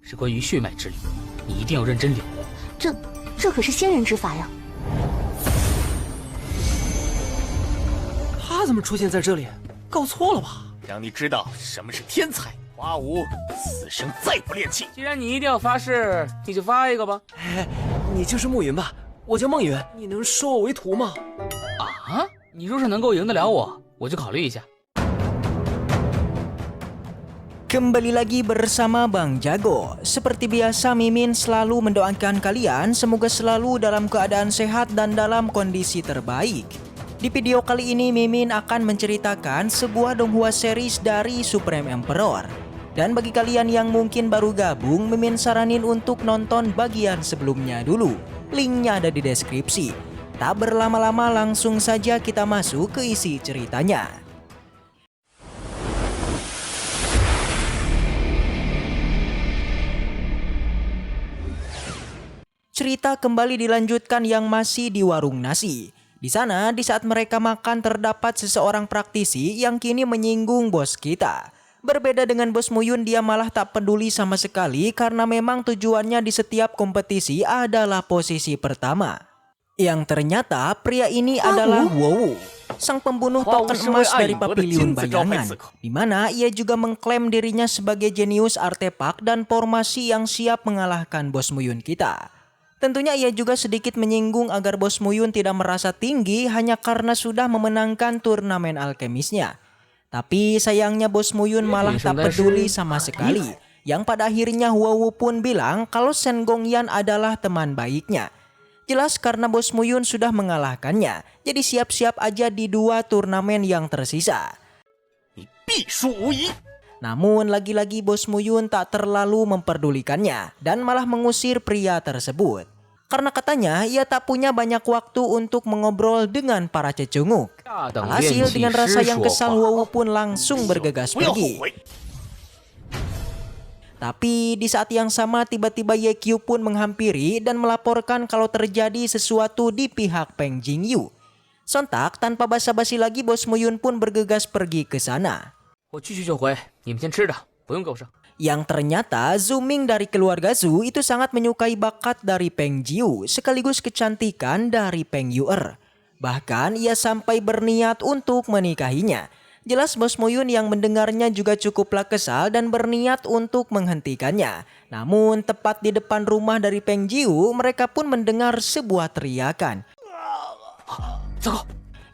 是关于血脉之力，你一定要认真领悟。这可是仙人之法呀！他怎么出现在这里？搞错了吧？让你知道什么是天才。花无此生再不练气。既然你一定要发誓，你就发一个吧。你就是暮云吧？我叫孟云，你能收我为徒吗？啊，你若是能够赢得了我，我就考虑一下。Kembali lagi bersama Bang Jago. Seperti biasa, Mimin selalu mendoakan kalian semoga selalu dalam keadaan sehat dan dalam kondisi terbaik. Di video kali ini Mimin akan menceritakan sebuah donghua series dari Supreme Emperor. Dan bagi kalian yang mungkin baru gabung, Mimin saranin untuk nonton bagian sebelumnya dulu. Linknya ada di deskripsi. Tak berlama-lama, langsung saja kita masuk ke isi ceritanya. Cerita kembali dilanjutkan yang masih di warung nasi. Di sana, di saat mereka makan terdapat seseorang praktisi yang kini menyinggung bos kita. Berbeda dengan bos Muyun, dia malah tak peduli sama sekali karena memang tujuannya di setiap kompetisi adalah posisi pertama. Yang ternyata pria ini adalah Wowu, sang pembunuh token emas dari Papiliun Bayangan, di mana ia juga mengklaim dirinya sebagai jenius artefak dan formasi yang siap mengalahkan bos Muyun kita. Tentunya ia juga sedikit menyinggung agar bos Muyun tidak merasa tinggi hanya karena sudah memenangkan turnamen alkemisnya. Tapi sayangnya bos Muyun malah tak peduli sama sekali. Yang pada akhirnya Wowu pun bilang kalau Shen Gongyan adalah teman baiknya. Jelas karena bos Muyun sudah mengalahkannya, jadi siap-siap aja di 2 turnamen yang tersisa. Namun lagi-lagi bos Muyun tak terlalu memperdulikannya dan malah mengusir pria tersebut. Karena katanya ia tak punya banyak waktu untuk mengobrol dengan para cecunguk. Alhasil dengan rasa yang kesal, Wowu pun langsung bergegas pergi. Tapi di saat yang sama tiba-tiba Yeqiu pun menghampiri dan melaporkan kalau terjadi sesuatu di pihak Peng Jingyu. Sontak tanpa basa-basi lagi bos Muyun pun bergegas pergi ke sana. Yang ternyata Zuming dari keluarga Zhu itu sangat menyukai bakat dari Peng Jiu sekaligus kecantikan dari Peng Yu'er. Bahkan ia sampai berniat untuk menikahinya. Jelas bos Muyun yang mendengarnya juga cukuplah kesal dan berniat untuk menghentikannya. Namun tepat di depan rumah dari Peng Jiu, mereka pun mendengar sebuah teriakan.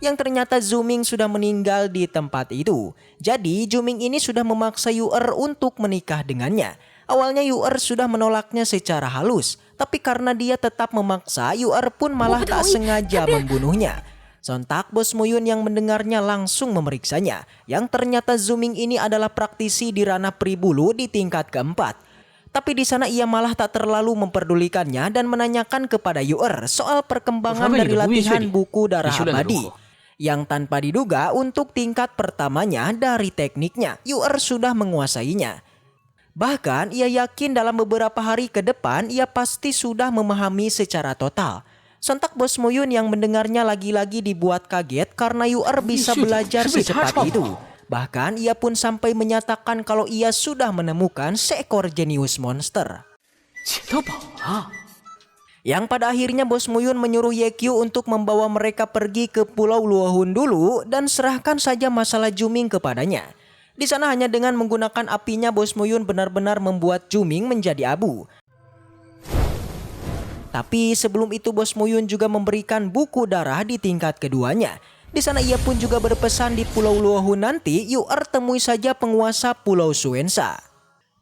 Yang ternyata Zuming sudah meninggal di tempat itu. Jadi Zuming ini sudah memaksa Yu'er untuk menikah dengannya. Awalnya Yu'er sudah menolaknya secara halus, tapi karena dia tetap memaksa, Yu'er pun malah tak sengaja membunuhnya. Sontak bos Muyun yang mendengarnya langsung memeriksanya. Yang ternyata Zuming ini adalah praktisi di ranah pribulu di tingkat keempat. Tapi di sana ia malah tak terlalu memperdulikannya dan menanyakan kepada Yu'er soal perkembangan dari latihan buku darah abadi. Yang tanpa diduga untuk tingkat pertamanya dari tekniknya, Yu'er sudah menguasainya. Bahkan ia yakin dalam beberapa hari ke depan ia pasti sudah memahami secara total. Sontak bos Muyun yang mendengarnya lagi-lagi dibuat kaget karena Yu'er bisa belajar secepat itu. Bahkan ia pun sampai menyatakan kalau ia sudah menemukan seekor jenius monster. Yang pada akhirnya bos Muyun menyuruh Yeqiu untuk membawa mereka pergi ke Pulau Luohun dulu dan serahkan saja masalah Zuming kepadanya. Di sana hanya dengan menggunakan apinya bos Muyun benar-benar membuat Zuming menjadi abu. Tapi sebelum itu bos Muyun juga memberikan buku darah di tingkat keduanya. Di sana ia pun juga berpesan di Pulau Luohun nanti Yu'er temui saja penguasa Pulau Suensa.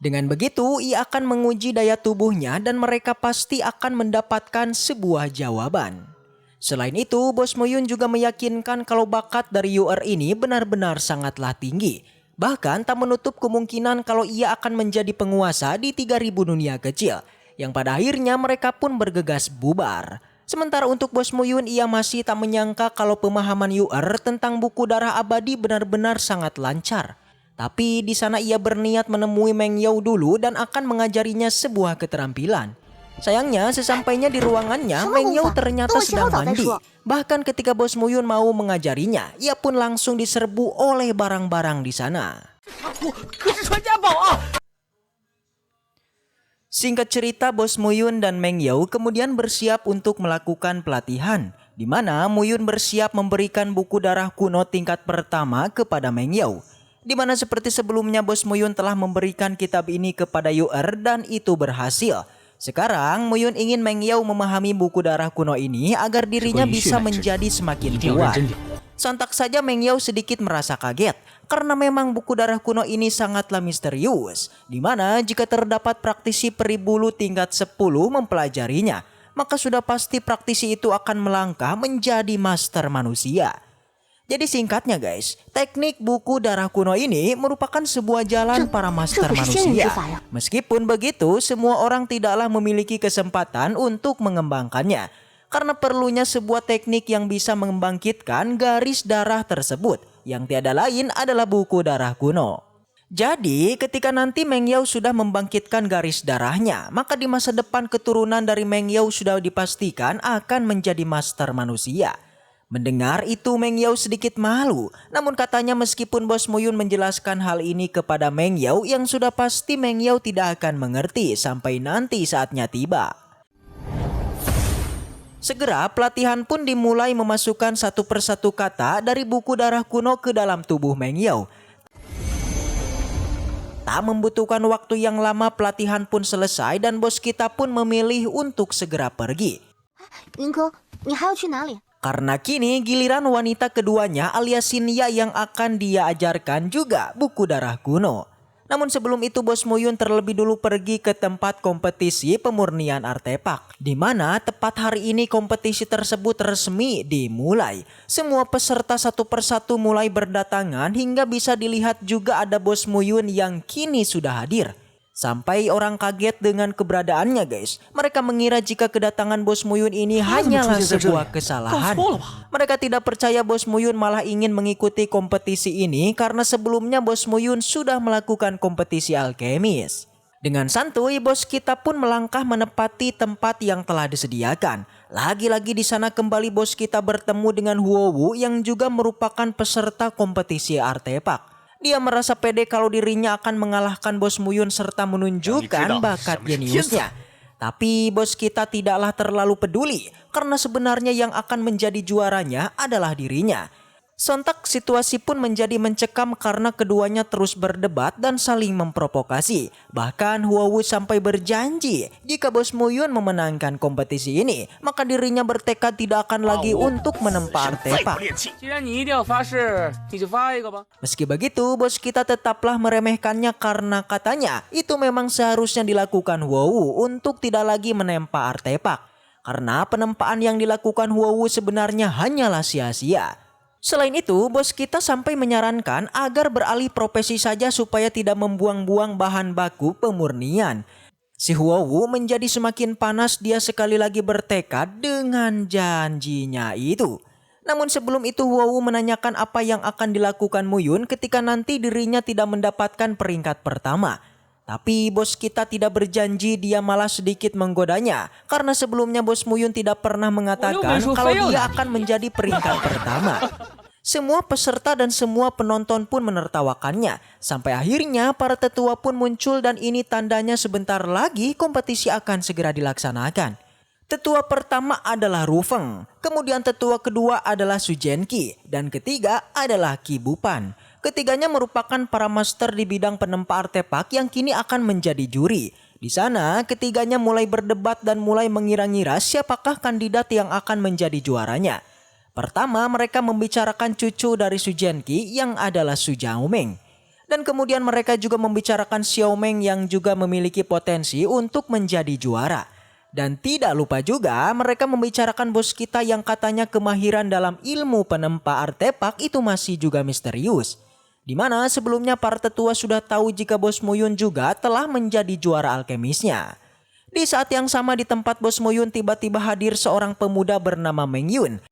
Dengan begitu, ia akan menguji daya tubuhnya dan mereka pasti akan mendapatkan sebuah jawaban. Selain itu, bos Muyun juga meyakinkan kalau bakat dari Yu'er ini benar-benar sangatlah tinggi. Bahkan tak menutup kemungkinan kalau ia akan menjadi penguasa di 3000 dunia kecil. Yang pada akhirnya mereka pun bergegas bubar. Sementara untuk bos Muyun, ia masih tak menyangka kalau pemahaman Yu'er tentang buku darah abadi benar-benar sangat lancar. Tapi di sana ia berniat menemui Meng Yao dulu dan akan mengajarinya sebuah keterampilan. Sayangnya sesampainya di ruangannya, Meng Yao ternyata sedang mandi. Bahkan ketika bos Muyun mau mengajarinya, ia pun langsung diserbu oleh barang-barang di sana. Singkat cerita, Bos Muyun dan Meng Yao kemudian bersiap untuk melakukan pelatihan, di mana Muyun bersiap memberikan buku darah kuno tingkat pertama kepada Meng Yao. Di mana seperti sebelumnya Bos Muyun telah memberikan kitab ini kepada Yu-er dan itu berhasil. Sekarang Muyun ingin Meng Yao memahami buku darah kuno ini agar dirinya bisa menjadi semakin kuat. Sontak saja Meng Yao sedikit merasa kaget karena memang buku darah kuno ini sangatlah misterius, di mana jika terdapat praktisi peri bulu tingkat 10 mempelajarinya, maka sudah pasti praktisi itu akan melangkah menjadi master manusia. Jadi singkatnya guys, teknik buku darah kuno ini merupakan sebuah jalan para master manusia. Meskipun begitu, semua orang tidaklah memiliki kesempatan untuk mengembangkannya. Karena perlunya sebuah teknik yang bisa membangkitkan garis darah tersebut, yang tiada lain adalah buku darah kuno. Jadi ketika nanti Meng Yao sudah membangkitkan garis darahnya, maka di masa depan keturunan dari Meng Yao sudah dipastikan akan menjadi master manusia. Mendengar itu Meng Yao sedikit malu, namun katanya meskipun Bos Muyun menjelaskan hal ini kepada Meng Yao, yang sudah pasti Meng Yao tidak akan mengerti sampai nanti saatnya tiba. Segera pelatihan pun dimulai memasukkan satu persatu kata dari buku darah kuno ke dalam tubuh Meng Yao. Tak membutuhkan waktu yang lama, pelatihan pun selesai dan bos kita pun memilih untuk segera pergi. 云哥，你还要去哪里？ Karena kini giliran wanita keduanya alias Shinya yang akan dia ajarkan juga buku darah kuno. Namun sebelum itu Bos Muyun terlebih dulu pergi ke tempat kompetisi pemurnian artefak, di mana tepat hari ini kompetisi tersebut resmi dimulai. Semua peserta satu persatu mulai berdatangan hingga bisa dilihat juga ada Bos Muyun yang kini sudah hadir. Sampai orang kaget dengan keberadaannya guys. Mereka mengira jika kedatangan Bos Muyun ini hanyalah sebuah kesalahan. Mereka tidak percaya Bos Muyun malah ingin mengikuti kompetisi ini karena sebelumnya Bos Muyun sudah melakukan kompetisi alkemis. Dengan santuy bos kita pun melangkah menepati tempat yang telah disediakan. Lagi-lagi di sana kembali bos kita bertemu dengan Huowu yang juga merupakan peserta kompetisi artefak. Dia merasa pede kalau dirinya akan mengalahkan Bos Muyun serta menunjukkan bakat jeniusnya. Tapi bos kita tidaklah terlalu peduli karena sebenarnya yang akan menjadi juaranya adalah dirinya. Sontak situasi pun menjadi mencekam karena keduanya terus berdebat dan saling memprovokasi. Bahkan Huowu sampai berjanji jika Bos Muyun memenangkan kompetisi ini, maka dirinya bertekad tidak akan lagi untuk menempa artefak. Meski begitu, bos kita tetaplah meremehkannya karena katanya itu memang seharusnya dilakukan Huowu untuk tidak lagi menempa artefak. Karena penempaan yang dilakukan Huowu sebenarnya hanyalah sia-sia. Selain itu, bos kita sampai menyarankan agar beralih profesi saja supaya tidak membuang-buang bahan baku pemurnian. Si Huowu menjadi semakin panas, dia sekali lagi bertekad dengan janjinya itu. Namun sebelum itu Huowu menanyakan apa yang akan dilakukan Muyun ketika nanti dirinya tidak mendapatkan peringkat pertama. Tapi bos kita tidak berjanji, dia malah sedikit menggodanya. Karena sebelumnya Bos Muyun tidak pernah mengatakan kalau dia akan menjadi peringkat pertama. Semua peserta dan semua penonton pun menertawakannya. Sampai akhirnya para tetua pun muncul dan ini tandanya sebentar lagi kompetisi akan segera dilaksanakan. Tetua pertama adalah Rufeng, kemudian tetua kedua adalah Sujenki, dan ketiga adalah Kibupan. Ketiganya merupakan para master di bidang penempa artefak yang kini akan menjadi juri. Di sana ketiganya mulai berdebat dan mulai mengira-ngira siapakah kandidat yang akan menjadi juaranya. Pertama mereka membicarakan cucu dari Sujenki yang adalah Su Xiaomeng. Dan kemudian mereka juga membicarakan Xiaomeng yang juga memiliki potensi untuk menjadi juara. Dan tidak lupa juga mereka membicarakan bos kita yang katanya kemahiran dalam ilmu penempa artefak itu masih juga misterius. Di mana sebelumnya para tetua sudah tahu jika Bos Muyun juga telah menjadi juara alkemisnya. Di saat yang sama di tempat Bos Muyun tiba-tiba hadir seorang pemuda bernama Meng Yun.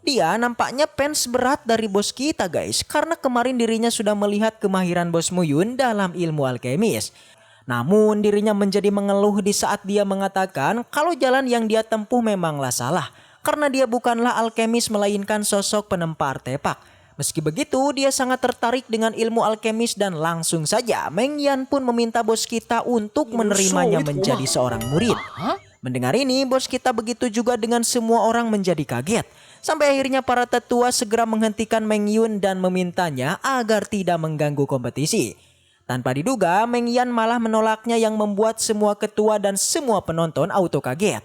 Dia nampaknya fans berat dari bos kita guys, karena kemarin dirinya sudah melihat kemahiran Bos Muyun dalam ilmu alkemis. Namun dirinya menjadi mengeluh di saat dia mengatakan kalau jalan yang dia tempuh memanglah salah. Karena dia bukanlah alkemis melainkan sosok penempa artefak. Meski begitu, dia sangat tertarik dengan ilmu alkemis dan langsung saja Meng Yan pun meminta bos kita untuk menerimanya menjadi seorang murid. Mendengar ini, bos kita begitu juga dengan semua orang menjadi kaget. Sampai akhirnya para tetua segera menghentikan Meng Yun dan memintanya agar tidak mengganggu kompetisi. Tanpa diduga, Meng Yan malah menolaknya yang membuat semua ketua dan semua penonton auto kaget.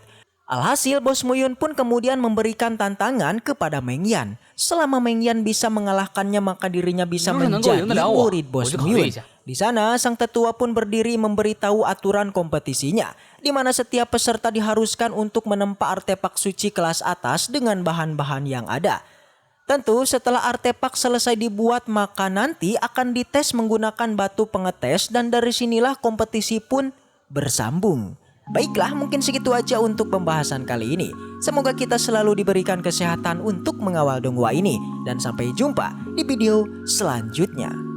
Alhasil bos Muyun pun kemudian memberikan tantangan kepada Meng Yan. Selama Meng Yan bisa mengalahkannya maka dirinya bisa menjadi murid bos Muyun. Di sana sang tetua pun berdiri memberitahu aturan kompetisinya, di mana setiap peserta diharuskan untuk menempa artefak suci kelas atas dengan bahan-bahan yang ada. Tentu setelah artefak selesai dibuat maka nanti akan dites menggunakan batu pengetes dan dari sinilah kompetisi pun bersambung. Baiklah, mungkin segitu aja untuk pembahasan kali ini. Semoga kita selalu diberikan kesehatan untuk mengawal donghua ini. Dan sampai jumpa di video selanjutnya.